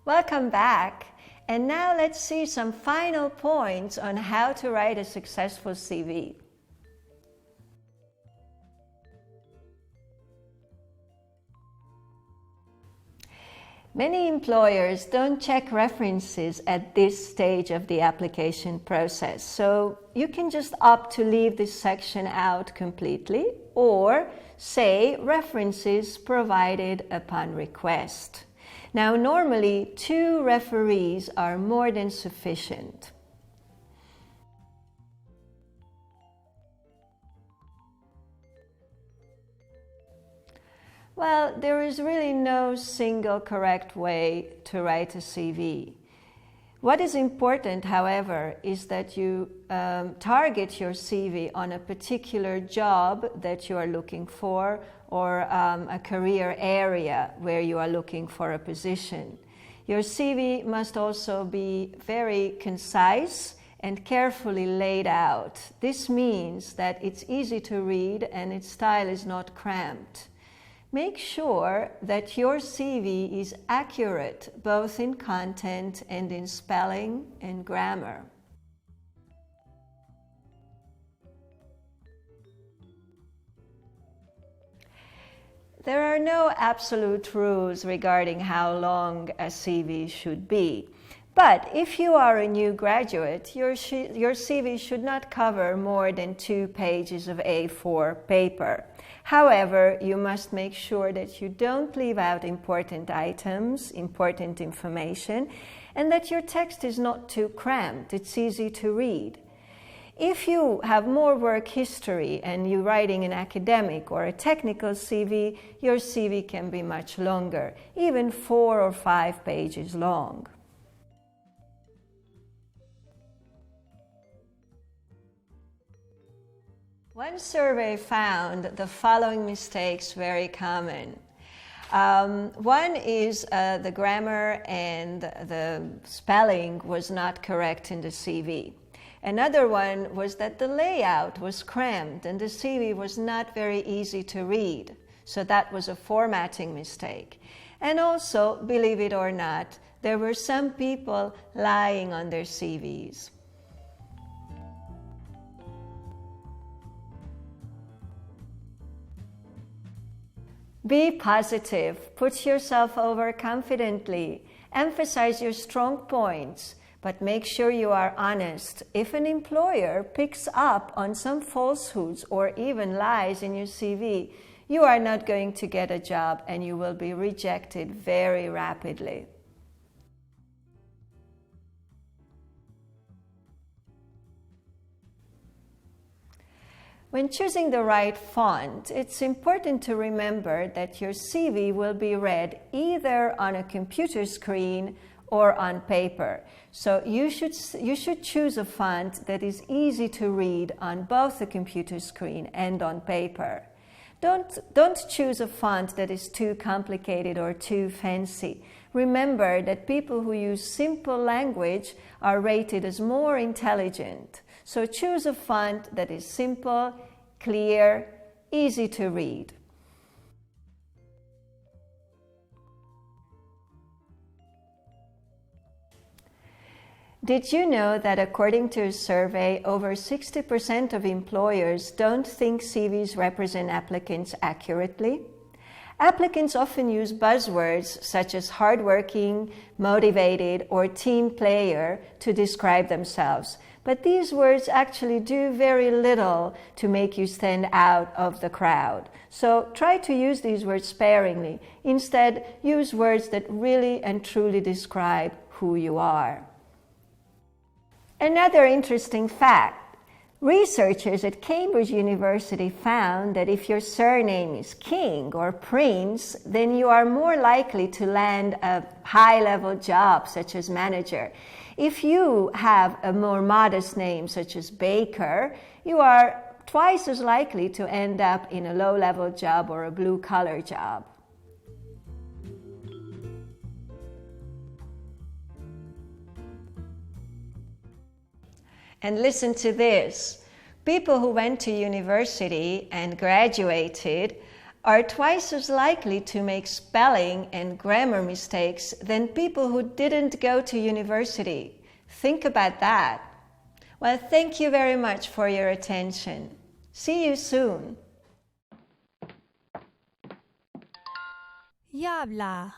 Welcome back. And now let's see some final points on how to write a successful CV. Many employers don't check references at this stage of the application process, so you can just opt to leave this section out completely or say references provided upon request. Now, normally 2 referees are more than sufficient. Well, there is really no single correct way to write a CV. What is important, however, is that you target your CV on a particular job that you are looking for or a career area where you are looking for a position. Your CV must also be very concise and carefully laid out. This means that it's easy to read and its style is not cramped. Make sure that your CV is accurate both in content and in spelling and grammar. There are no absolute rules regarding how long a CV should be. But if you are a new graduate, your CV should not cover more than 2 pages of A4 paper. However, you must make sure that you don't leave out important items, important information, and that your text is not too cramped. It's easy to read. If you have more work history and you're writing an academic or a technical CV, your CV can be much longer, even 4 or 5 pages long. One survey found the following mistakes very common. One is the grammar and the spelling was not correct in the CV. Another one was that the layout was cramped and the CV was not very easy to read. So that was a formatting mistake. And also, believe it or not, there were some people lying on their CVs. Be positive, put yourself over confidently, emphasize your strong points, but make sure you are honest. If an employer picks up on some falsehoods or even lies in your CV, you are not going to get a job and you will be rejected very rapidly. When choosing the right font, it's important to remember that your CV will be read either on a computer screen or on paper. So you should choose a font that is easy to read on both the computer screen and on paper. Don't choose a font that is too complicated or too fancy. Remember that people who use simple language are rated as more intelligent. So choose a font that is simple, clear, easy to read. Did you know that according to a survey, over 60% of employers don't think CVs represent applicants accurately? Applicants often use buzzwords such as hardworking, motivated, or team player to describe themselves. But these words actually do very little to make you stand out of the crowd. So try to use these words sparingly. Instead, use words that really and truly describe who you are. Another interesting fact. Researchers at Cambridge University found that if your surname is King or Prince, then you are more likely to land a high-level job such as manager. If you have a more modest name such as Baker, you are twice as likely to end up in a low-level job or a blue-collar job. And listen to this. People who went to university and graduated are twice as likely to make spelling and grammar mistakes than people who didn't go to university. Think about that. Well, thank you very much for your attention. See you soon. Ya habla.